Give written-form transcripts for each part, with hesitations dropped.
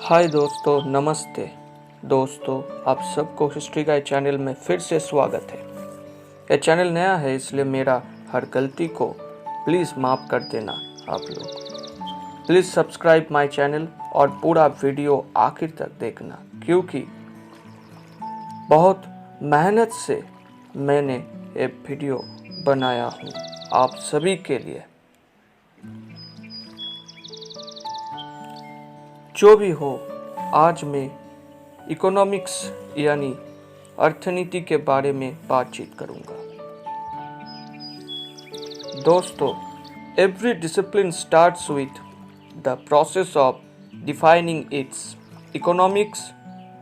हाय दोस्तों, नमस्ते दोस्तों। आप सबको हिस्ट्री गाइड चैनल में फिर से स्वागत है। यह चैनल नया है, इसलिए मेरा हर गलती को प्लीज़ माफ़ कर देना आप लोग। प्लीज़ सब्सक्राइब माय चैनल और पूरा वीडियो आखिर तक देखना, क्योंकि बहुत मेहनत से मैंने ये वीडियो बनाया हूँ आप सभी के लिए। जो भी हो, आज मैं इकोनॉमिक्स यानी अर्थनीति के बारे में बातचीत करूंगा। दोस्तों, every discipline starts with the process of defining its. Economics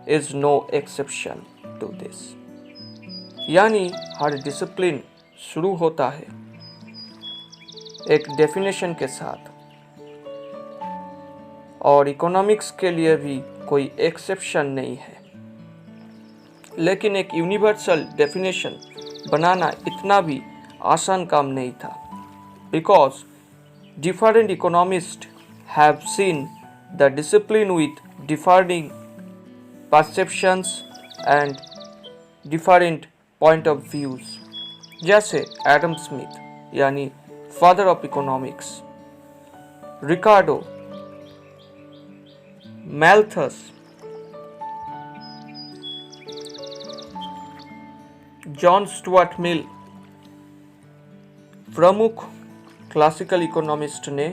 is no exception to this. यानी हर डिसिप्लिन शुरू होता है एक डेफिनेशन के साथ, और इकोनॉमिक्स के लिए भी कोई एक्सेप्शन नहीं है। लेकिन एक यूनिवर्सल डेफिनेशन बनाना इतना भी आसान काम नहीं था, because different economist have seen the discipline with differing perceptions and different point of views. जैसे एडम स्मिथ यानी father of economics, Ricardo, Malthus, John Stuart Mill प्रमुख क्लासिकल इकोनॉमिस्ट ने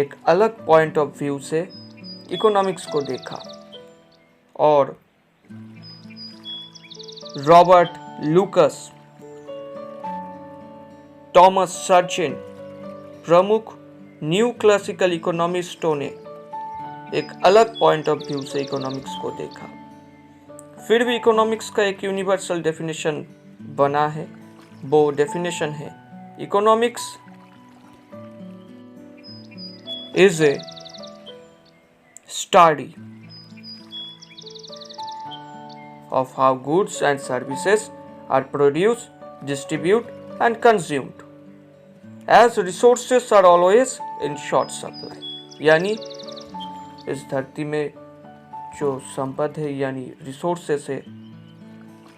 एक अलग पॉइंट ऑफ व्यू से इकोनॉमिक्स को देखा, और रॉबर्ट लूकस, थॉमस सर्चिन प्रमुख न्यू क्लासिकल इकोनॉमिस्टों ने एक अलग पॉइंट ऑफ व्यू से इकोनॉमिक्स को देखा। फिर भी इकोनॉमिक्स का एक यूनिवर्सल डेफिनेशन बना है। वो डेफिनेशन है, economics is a study of how goods and services are produced, distributed and consumed, as resources are always in short supply। यानी इस धरती में जो संपद है यानी रिसोर्सेस है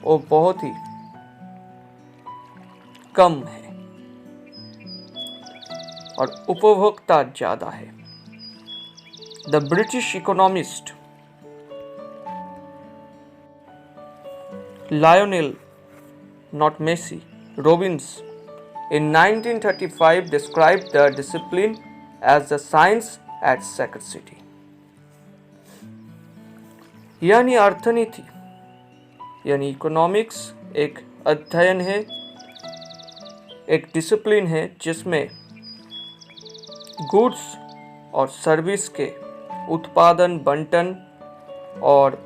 वो बहुत ही कम है और उपभोक्ता ज्यादा है। The British economist Lionel, not Messi, Robbins in 1935 described the discipline as the science at scarcity। यानी अर्थनीति यानी इकोनॉमिक्स एक अध्ययन है, एक डिसिप्लिन है जिसमें गुड्स और सर्विस के उत्पादन, बंटन और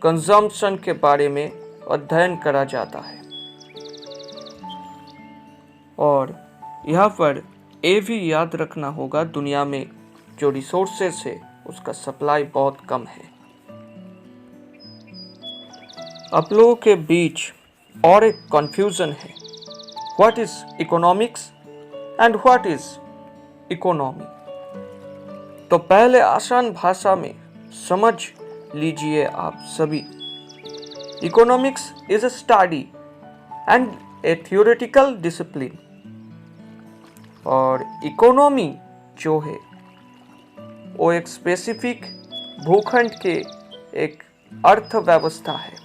कंजम्पशन के बारे में अध्ययन करा जाता है। और यहाँ पर ये भी याद रखना होगा, दुनिया में जो रिसोर्सेस है उसका सप्लाई बहुत कम है। आप लोगों के बीच और एक कंफ्यूजन है, what is economics and what is economy. तो पहले आसान भाषा में समझ लीजिए आप सभी। Economics is a study and A theoretical discipline, और इकोनॉमी जो है वो एक स्पेसिफिक भूखंड के एक अर्थव्यवस्था है।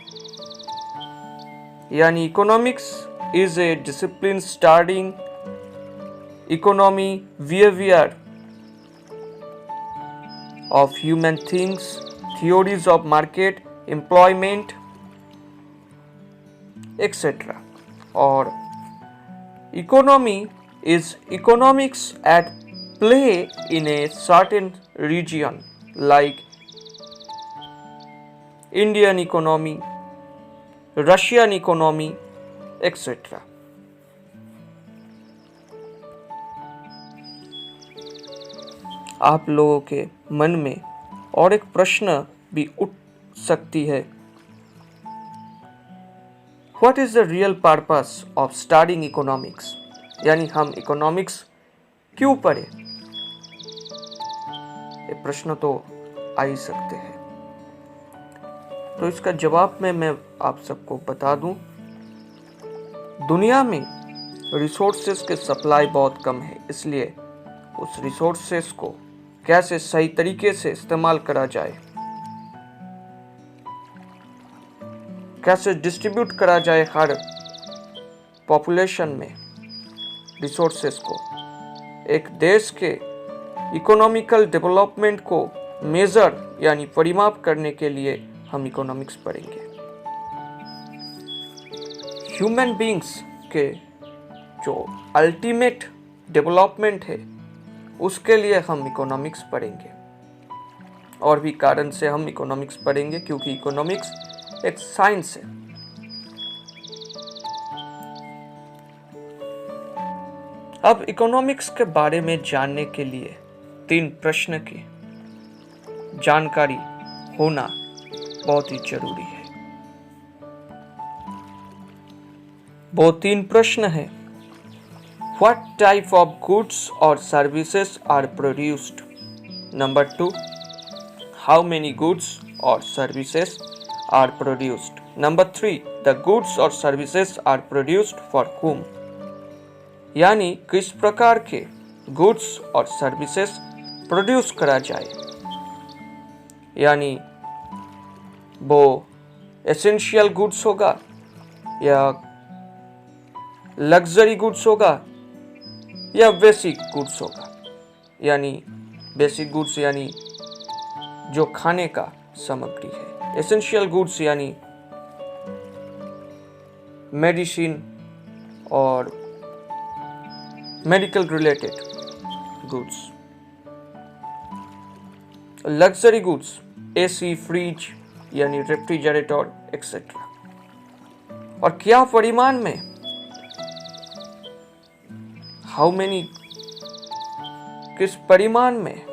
यानी economics is a discipline studying economy behaviour of human things, theories of market, employment, etc. और economy is economics at play in a certain region like Indian economy, Russian economy, etc. आप लोगों के मन में और एक प्रश्न भी उठ सकती है, what is the real purpose of studying economics. यानी हम इकोनॉमिक्स क्यों पढ़े। ये प्रश्न तो आ ही सकते हैं। तो इसका जवाब में मैं आप सबको बता दूं, दुनिया में रिसोर्सेस के सप्लाई बहुत कम है, इसलिए उस रिसोर्सेस को कैसे सही तरीके से इस्तेमाल करा जाए, कैसे डिस्ट्रीब्यूट करा जाए हर पॉपुलेशन में रिसोर्सेस को, एक देश के इकोनॉमिकल डेवलपमेंट को मेजर यानी परिमाप करने के लिए हम इकोनॉमिक्स पढ़ेंगे। ह्यूमन बीइंग्स के जो अल्टीमेट डेवलपमेंट है उसके लिए हम इकोनॉमिक्स पढ़ेंगे। और भी कारण से हम इकोनॉमिक्स पढ़ेंगे क्योंकि इकोनॉमिक्स एक साइंस है। अब इकोनॉमिक्स के बारे में जानने के लिए 3 प्रश्न की जानकारी होना बहुत ही जरूरी है। वो 3 प्रश्न है, What type of goods or services are produced? Number 2, How many goods or services are produced? Number 3, The goods or services are produced for whom? यानी किस प्रकार के गुड्स और सर्विसेज प्रोड्यूस करा जाए, यानी वो एसेंशियल गुड्स होगा या लग्जरी गुड्स होगा या बेसिक गुड्स होगा। यानी बेसिक गुड्स यानी जो खाने का सामग्री है, एसेंशियल गुड्स यानी मेडिसिन और medical related goods. Luxury goods AC, fridge यानी रेफ्रिजरेटर एक्सेट्रा। और क्या परिमाण में, हाउ मेनी, किस परिमाण में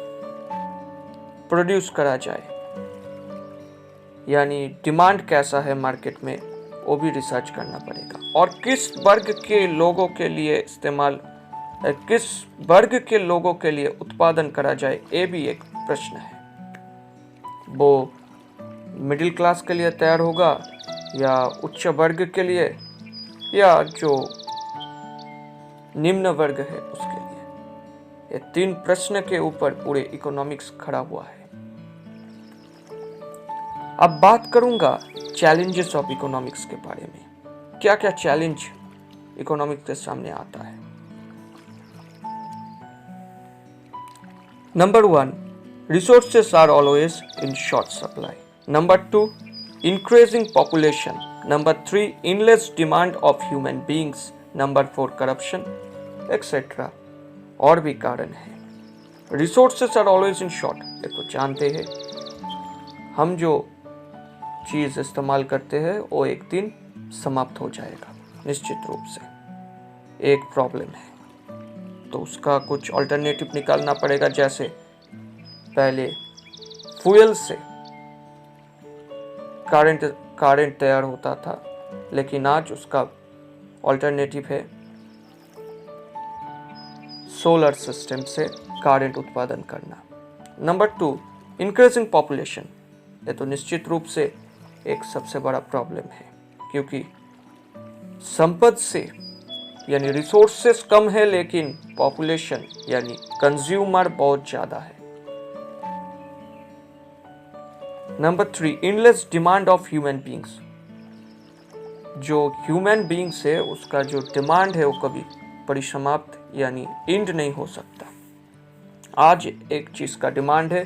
प्रोड्यूस करा जाए, यानी डिमांड कैसा है मार्केट में, वो भी रिसर्च करना पड़ेगा। और किस वर्ग के लोगों के लिए इस्तेमाल, किस वर्ग के लोगों के लिए उत्पादन करा जाए, ये भी एक प्रश्न है। वो मिडिल क्लास के लिए तैयार होगा या उच्च वर्ग के लिए या जो निम्न वर्ग है उसके लिए। ये 3 प्रश्न के ऊपर पूरे इकोनॉमिक्स खड़ा हुआ है। अब बात करूंगा चैलेंजेस ऑफ इकोनॉमिक्स के बारे में। क्या क्या चैलेंज इकोनॉमिक्स के सामने आता है। Number 1, resources are always in short supply. Number 2, increasing population. Number 3, endless demand of human beings. Number 4, corruption, etc. और भी कारण है। Resources are always in short, ये तो जानते हैं। हम जो चीज़ इस्तेमाल करते हैं वो एक दिन समाप्त हो जाएगा निश्चित रूप से। एक प्रॉब्लम है तो उसका कुछ अल्टरनेटिव निकालना पड़ेगा। जैसे पहले फ्यूल से करंट तैयार होता था, लेकिन आज उसका अल्टरनेटिव है सोलर सिस्टम से करंट उत्पादन करना। Number 2, increasing population. ये तो निश्चित रूप से एक सबसे बड़ा प्रॉब्लम है क्योंकि संपत्ति से यानी रिसोर्सेस कम है लेकिन पॉपुलेशन यानी कंज्यूमर बहुत ज्यादा है। Number 3, endless demand of human beings. जो ह्यूमन बीइंग्स है उसका जो डिमांड है वो कभी परिसमाप्त यानी एंड नहीं हो सकता। आज एक चीज का डिमांड है,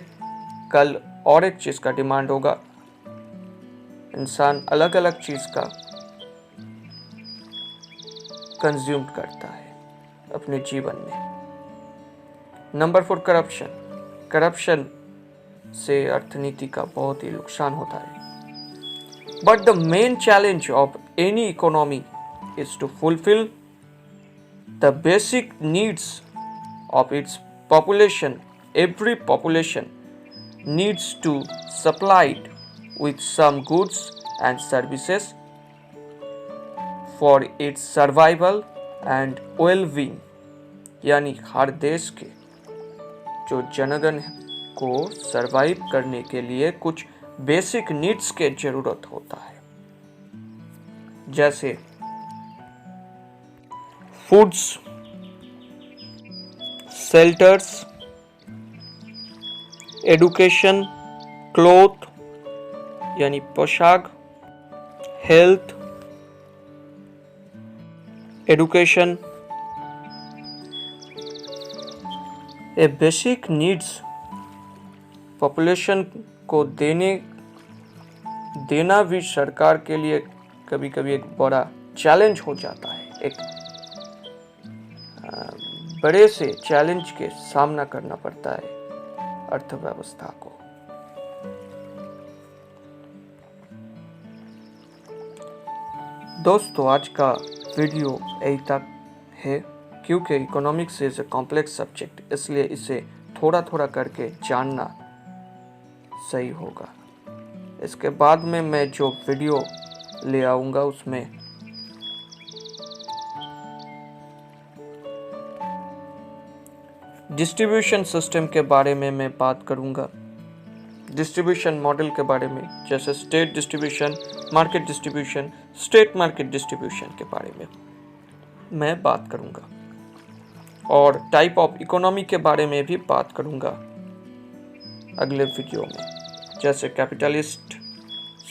कल और एक चीज का डिमांड होगा। इंसान अलग अलग चीज का कंज्यूम करता है अपने जीवन में। Number 4, corruption. करप्शन से अर्थनीति का बहुत ही नुकसान होता है। But the main challenge of any economy is to fulfil the basic needs of its population. Every population needs to supplied with some goods and services for its survival and well-being. यानी हर देश के जो जनगण को survive करने के लिए कुछ basic needs के जरूरत होता है, जैसे फूड्स, शेल्टर्स, एडुकेशन, क्लोथ यानी पोशाक, हेल्थ, एडुकेशन। ये बेसिक नीड्स पॉपुलेशन को देना भी सरकार के लिए कभी कभी एक बड़ा चैलेंज हो जाता है। एक बड़े से चैलेंज के सामना करना पड़ता है अर्थव्यवस्था को। दोस्तों, आज का वीडियो यही तक है, क्योंकि economics is a complex subject, इसलिए इसे थोड़ा थोड़ा करके जानना सही होगा। इसके बाद में मैं जो वीडियो ले आऊँगा उसमें डिस्ट्रीब्यूशन सिस्टम के बारे में मैं बात करूँगा, डिस्ट्रीब्यूशन मॉडल के बारे में, जैसे state distribution, market distribution, state market distribution के बारे में मैं बात करूँगा, और टाइप ऑफ इकोनॉमी के बारे में भी बात करूँगा अगले वीडियो में, जैसे कैपिटलिस्ट,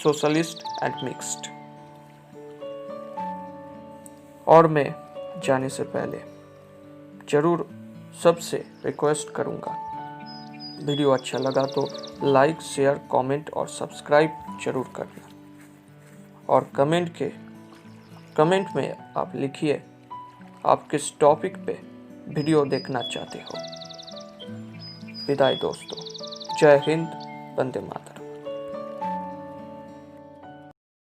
सोशलिस्ट एंड मिक्स्ड। और मैं जाने से पहले जरूर सबसे रिक्वेस्ट करूँगा, वीडियो अच्छा लगा तो लाइक, शेयर, कमेंट और सब्सक्राइब जरूर करना, और कमेंट में आप लिखिए आप किस टॉपिक पे वीडियो देखना चाहते हो। विदाई दोस्तों, जय हिंद, वंदे मातरम।